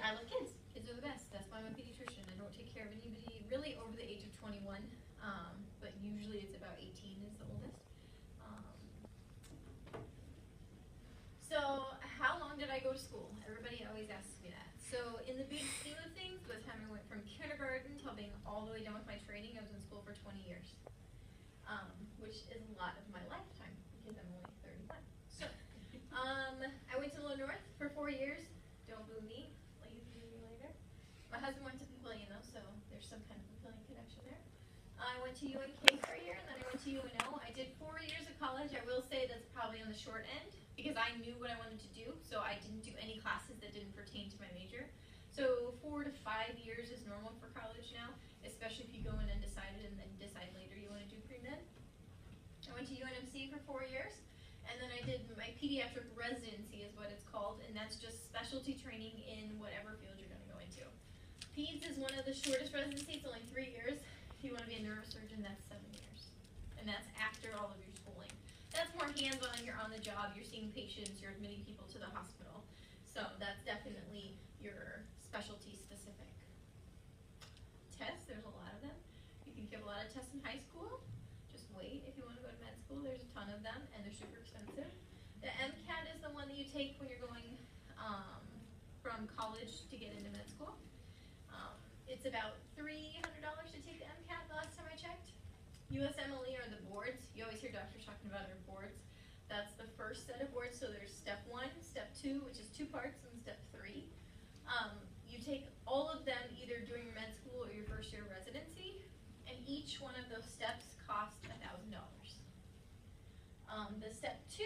I love kids. Kids are the best. That's why I'm a pediatrician. I don't take care of anybody really over the age of 21, but usually it's about 18 is the oldest. So how long did I go to school? Everybody always asks me that. So in the big scheme of things, by the time I went from kindergarten till being all the way done with my training, I was in school for 20 years, which is a lot of my lifetime because I'm only 31. So I went to Little North for 4 years. Don't boo me. Please boo me later. My husband went to Papillion though, so there's some kind of Papillion connection there. I went to UNK for a year, and then I went to UNO. I did 4 years of college. I will say that's probably on the short end because I knew what I wanted to do, so I didn't do any classes that didn't pertain to my major. So 4 to 5 years is normal for college now, especially if you go in undecided and then decide later you want to do pre-med. I went to UNMC for 4 years, and then I did my pediatric residency is what it's called, and that's just specialty training in whatever field you're going to go into. Peds is one of the shortest residencies, only 3 years. If you want to be a neurosurgeon, that's 7 years, and that's after all of your schooling. That's more hands-on, you're on the job, you're seeing patients, you're admitting people to the hospital. So that's definitely your specialty specific. Tests, there's a lot of them. You can give a lot of tests in high school. Just wait if you want to go to med school, there's a ton of them and they're super expensive. The MCAT is the one that you take when you're going from college to get into med school. It's about $300 to take the MCAT the last time I checked. USMLE are the boards. You always hear doctors talking about their boards. That's the first set of boards. So there's step 1, step 2, which is 2 parts, and step 3. You take all of them either during your med school or your first year of residency, and each one of those steps costs $1,000. The step 2,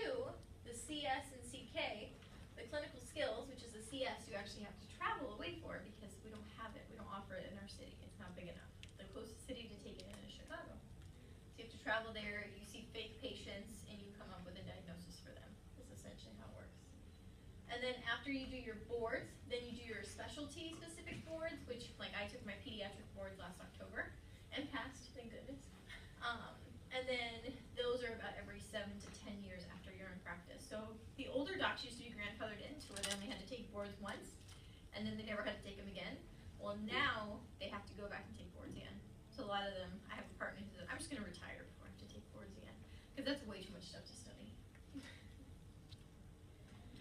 the CS and CK, the clinical skills, which is the CS you actually have to travel away for because we don't have it. We don't offer it in our city. It's not big enough. The closest city to take it in is Chicago. So you have to travel there, you see fake patients, and you come up with a diagnosis for them. That's essentially how it works. And then after you do your boards, then you do your specialty specific boards, which like I took my pediatric boards last October and passed, thank goodness. And then those are about every 7 to 10 years after you're in practice. So the older docs used to be grandfathered in to where they only had to take boards once, and then they never had to take them again. Well, now they have to go back and take boards again. So a lot of them, I have a partner who says, I'm just going to retire before I have to take boards again, because that's way too much stuff to study.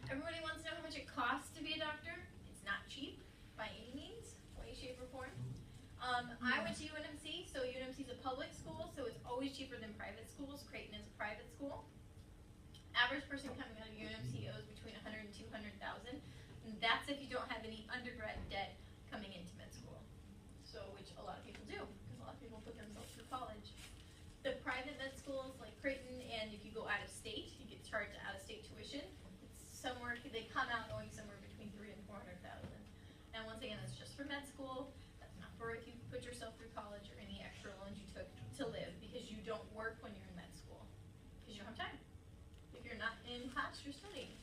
Everybody wants to know how much it costs to be a doctor. It's not cheap by any means, way, shape, or form. I went to UNMC, so UNMC is a public school, so it's always cheaper than private schools. Creighton is a private school. Average person coming out of UNMC owes between $100,000 and $200,000, and that's if you don't have any undergrad debt coming into med school. So, which a lot of people do, because a lot of people put themselves through college. The private med schools like Creighton, and if you go out of state, you get charged out-of-state tuition. It's somewhere, they come out owing somewhere between $300,000 and $400,000. And once again, that's just for med school. That's not for if you put yourself through college or any extra loans you took to live, because you don't work when you're in med school, because you don't have time. If you're not in class, you're studying.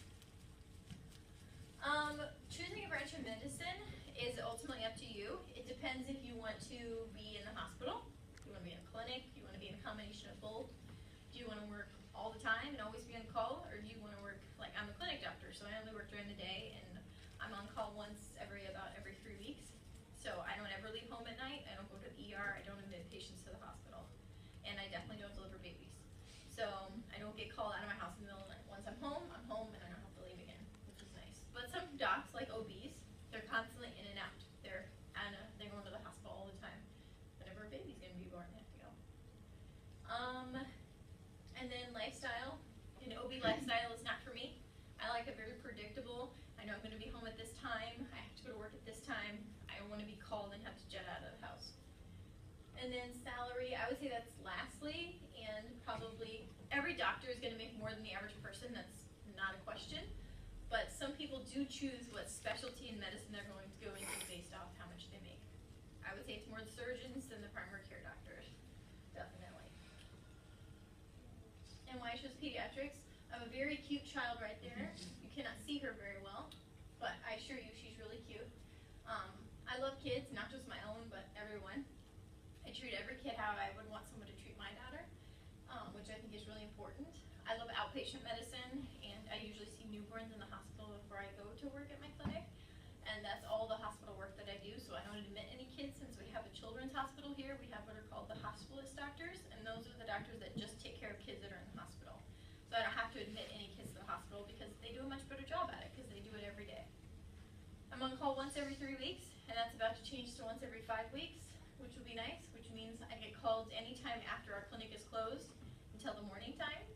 Choosing a branch of medicine is ultimately up to you. It depends if you want to be in the hospital, if you want to be in a clinic, you want to be in a combination of both. Do you want to work all the time and always be on call, or do you want to work, like I'm a clinic doctor, so I only work during the day, and I'm on call once every 3 weeks. So I don't ever leave home at night, I don't go to the ER, I don't admit patients to the hospital, and I definitely don't deliver babies. So I don't get called out of my house in the middle of the night. Once I'm home, and I don't have to leave again, which is nice. But some docs, like OBs, they're constantly in and out. They're going to the hospital all the time. Whenever a baby's going to be born, they have to go. And then lifestyle. An OB lifestyle is not for me. I like it very predictable. I know I'm going to be home at this time. I have to go to work at this time. I don't want to be called and have to jet out of the house. And then salary, I would say that's lastly, and probably every doctor is going to make more than the average person. That's not a question. But some people do choose what specialty in medicine they're going to go into based off how much they make. I would say it's more the surgeons than the primary care doctors, definitely. And why I chose pediatrics, I have a very cute child right there. You cannot see her very well, but I assure you she's really cute. I love kids, not just my own, but everyone. I treat every kid how I would want someone to treat my daughter, which I think is really important. I love outpatient medicine, and I usually see newborns in the hospital before I go to work at my clinic, and that's all the hospital what I do, so I don't admit any kids. Since we have a children's hospital here, we have what are called the hospitalist doctors, and those are the doctors that just take care of kids that are in the hospital. So I don't have to admit any kids to the hospital because they do a much better job at it because they do it every day. I'm on call once every 3 weeks, and that's about to change to once every 5 weeks, which will be nice, which means I get called anytime after our clinic is closed until the morning time.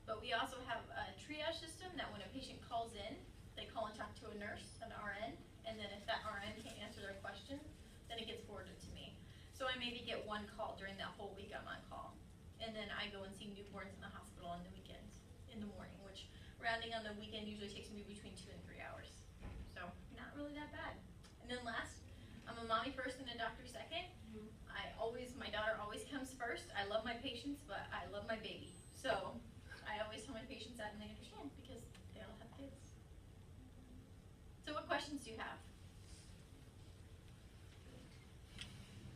But we also have a triage system that when a patient calls in, they call and talk to a nurse, an RN, and then if that RN can't answer their question, then it gets forwarded to me. So I maybe get one call during that whole week I'm on call. And then I go and see newborns in the hospital on the weekends in the morning, which rounding on the weekend usually takes me between 2 and 3 hours. So not really that bad. And then last, I'm a mommy first and a doctor second. My daughter always comes first. I love my patients, but I love my baby. So I always tell my patients that and they understand because they all have kids. So what questions do you have?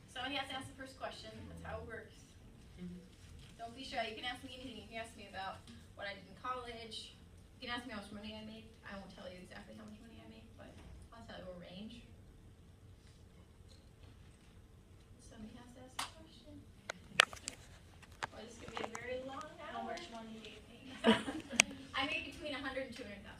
Somebody has to ask the first question. That's how it works. Don't be shy. You can ask me anything. You can ask me about what I did in college. You can ask me how much money I made. I won't tell you exactly how much money I made, but I'll tell you a range. Somebody has to ask a question. Or this could be a very long hour. How much money do you make? I made between $100,000 and $200,000.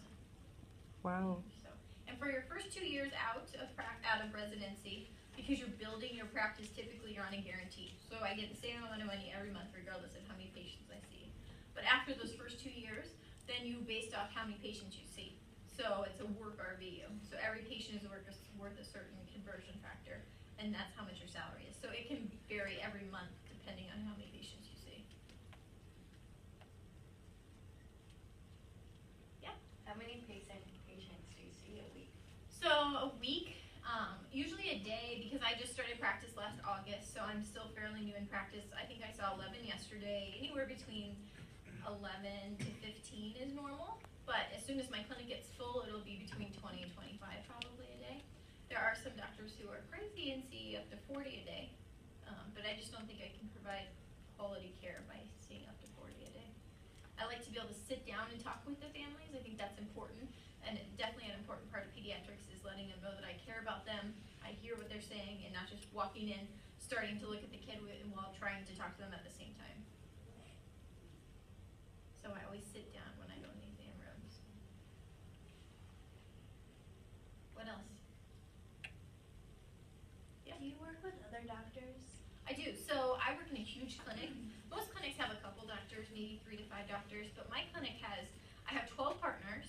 Wow. So, and for your first 2 years out of residency, because you're building your practice, typically you're on a guarantee. So I get the same amount of money every month, regardless of how many patients I see. But after those first 2 years, then you based off how many patients you see. So it's a work RVU. So every patient is worth a certain conversion factor, and that's how much your salary is. So it can vary every month depending on how many patients you see. Yeah. How many patients do you see a week? So a week, usually a day, because I just started practice last August, so I'm still fairly new in practice. I think I saw 11 yesterday. Anywhere between 11 to 15 is normal, but as soon as my clinic gets full, it'll be between 20 and 25 probably a day. There are some doctors who are crazy and see up to 40 a day, but I just don't think I can provide quality care by seeing up to 40 a day. I like to be able to sit down and talk with the families. I think that's important, and definitely an important part of pediatrics is letting them know that I care about them, I hear what they're saying, and not just walking in, starting to look at the kid while trying to talk to them at the same time. So I always sit down when I go in the exam rooms. What else? Yeah. Do you work with other doctors? I do. So I work in a huge clinic. Most clinics have a couple doctors, maybe 3 to 5 doctors, but my clinic I have 12 partners.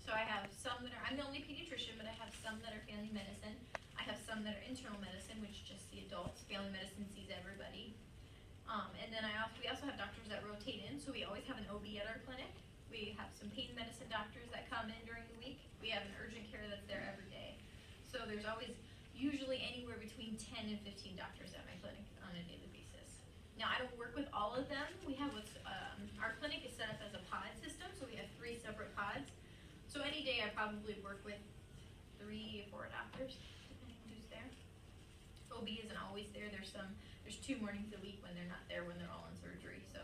So I have some that I'm the only pediatrician, but I have some that are family medicine. I have some that are internal medicine, which just see adults. Family medicine sees everybody. And then we also have doctors that rotate in, so we always have an OB at our clinic. We have some pain medicine doctors that come in during the week. We have an urgent care that's there every day. So there's always usually anywhere between 10 and 15 doctors at my clinic on a daily basis. Now I don't work with all of them. We have our clinic is set up as a pod system, so we have 3 separate pods. So any day I probably work with 3 or 4 doctors, depending on who's there. OB isn't always there. There's 2 mornings a week when they're not there when they're all in surgery. So,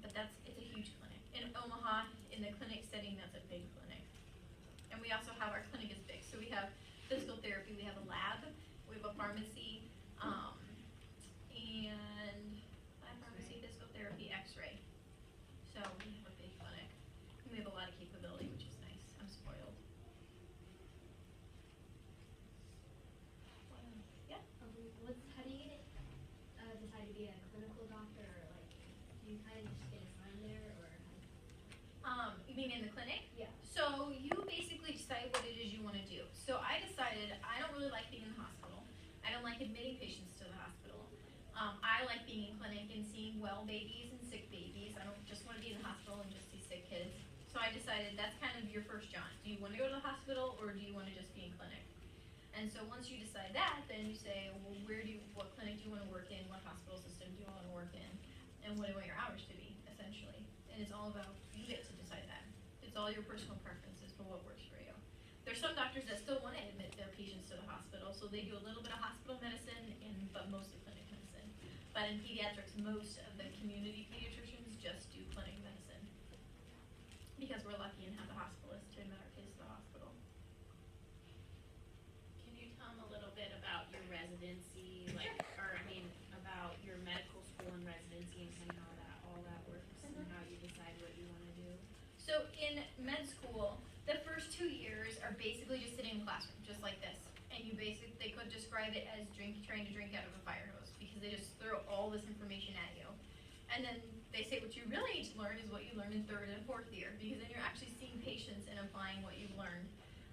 but it's a huge clinic. In Omaha, in the clinic setting, that's a big clinic. And we also have, our clinic is big. So we have physical therapy, we have a lab, we have a pharmacy, and pharmacy, physical therapy, x-ray. So we have a big clinic. And we have a lot of capability, which is nice. I'm spoiled. Yeah? How do you get decide to be a clinical doctor, or like, do you kind of just get assigned there, or? You mean in the clinic? Yeah. So you basically decide what it is you want to do. So I decided I don't really like being in the hospital. I don't like admitting patients to the hospital. I like being in clinic and seeing well babies and sick babies. I don't just want to be in the hospital and just see sick kids. So I decided that's kind of your first jaunt. Do you want to go to the hospital or do you want to just be in clinic? And so once you decide that, then you say, well, what clinic do you want to work in? What hospital system do you want to work in? And what do you want your hours to be, essentially? And it's all about, you get to decide that. It's all your personal preferences for what works for you. There's some doctors that still want to admit their patients to the hospital, so they do a little bit of hospital medicine, but mostly clinic medicine. But in pediatrics, most of the community pediatricians just do clinic medicine because we're lucky and have the hospitalists to admit our kids to the hospital. Can you So in med school, the first 2 years are basically just sitting in the classroom, just like this. And they could describe it as trying to drink out of a fire hose, because they just throw all this information at you. And then they say what you really need to learn is what you learn in 3rd and 4th year, because then you're actually seeing patients and applying what you've learned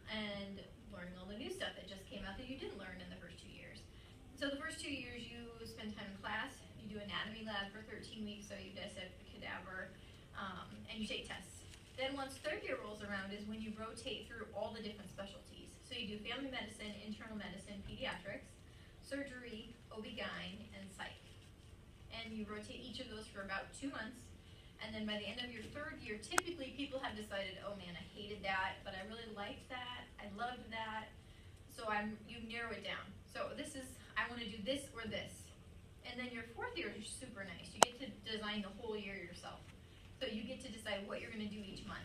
and learning all the new stuff that just came out that you didn't learn in the first 2 years. So the first 2 years you spend time in class, you do anatomy lab for 13 weeks, so you dissect the cadaver, and you take tests. Then once 3rd year rolls around is when you rotate through all the different specialties. So you do family medicine, internal medicine, pediatrics, surgery, OB-GYN, and psych. And you rotate each of those for about 2 months. And then by the end of your 3rd year, typically people have decided, oh man, I hated that, but I really liked that, I loved that. So you narrow it down. So this is, I want to do this or this. And then your 4th year is super nice. You get to design the whole year yourself. So you get to decide what you're going to do each month.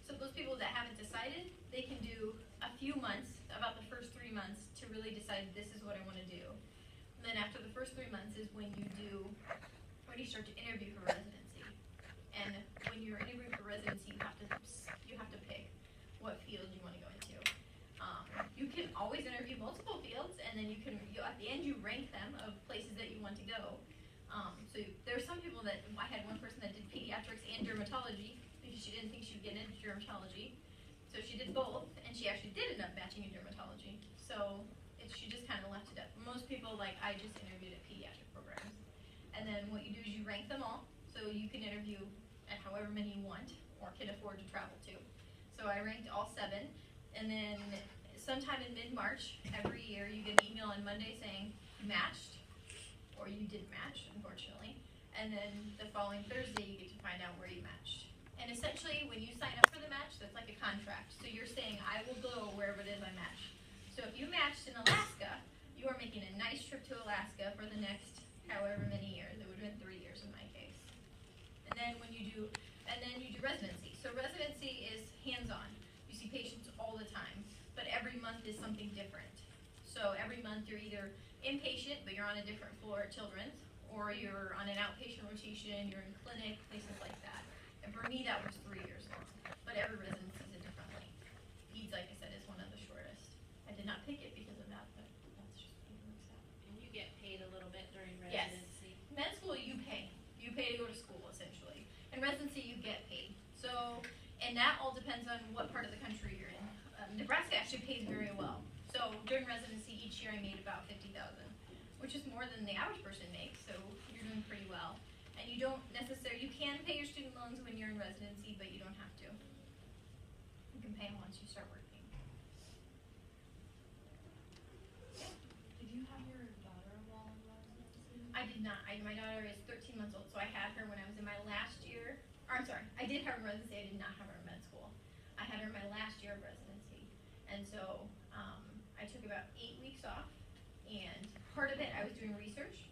So those people that haven't decided, they can do a few months, about the first 3 months, to really decide this is what I want to do. And then after the first 3 months is when you start to interview for residency. And when you're interviewing for residency, you have to pick what field you want to go into. You can always interview multiple fields, and then at the end you rank them of places that you want to go. So there's some people that, I had one person that did pediatrics and dermatology because she didn't think she would get into dermatology. So she did both, and she actually did end up matching in dermatology. So she just kind of left it up. Most people, I just interviewed at pediatric programs. And then what you do is you rank them all, so you can interview at however many you want or can afford to travel to. So I ranked all 7, and then sometime in mid-March, every year, you get an email on Monday saying you matched, or you didn't match, unfortunately. And then the following Thursday, you get to find out where you matched. And essentially, when you sign up for the match, that's like a contract. So you're saying, I will go wherever it is I match. So if you matched in Alaska, you are making a nice trip to Alaska for the next however many years. It would have been 3 years in my case. And then you do residency. So residency is hands-on. You see patients all the time, but every month is something different. So every month you're either inpatient, but you're on a different floor at Children's, or you're on an outpatient rotation, you're in clinic, places like that. And for me, that was 3 years long. But every residency is a different length. Peds, like I said, is one of the shortest. I did not pick it because of that, but that's just what it works out. And you get paid a little bit during Yes. residency. Med school, you pay. You pay to go to school, essentially. In residency, you get paid. So, and that all depends on what part of the country you're in. Nebraska actually pays very well. So during residency, each year I made about $50,000, which is more than the average person makes. So you're doing pretty well. And you don't necessarily, you can pay your student loans when you're in residency, but you don't have to. You can pay them once you start working. Did you have your daughter while in residency? I did not. My daughter is 13 months old, so I had her when I was in my last year. Or I'm sorry, I did have her in residency. I did not have her in med school. I had her in my last year of residency, and so I took about 8 weeks off. And part of it, I was doing research.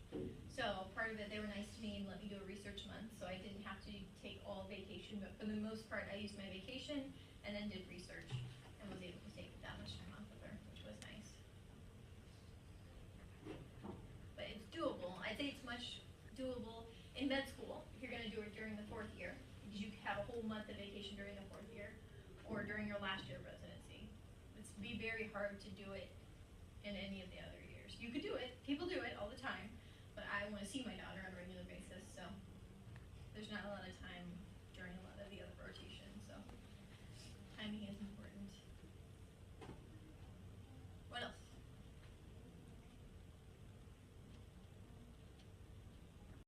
So part of it, they were nice to me and let me do a research month, so I didn't have to take all vacation. But for the most part, I used my vacation and then did research, and was able to take that much time off with her, which was nice. But it's doable. I'd say it's much doable in med school if you're going to do it during the 4th year, because you have a whole month of vacation during the 4th year, or during your last year of residency. It's be very hard to do it in any of the other years. You could do it. People do it all the time, but I want to see my daughter on a regular basis, so there's not a lot of time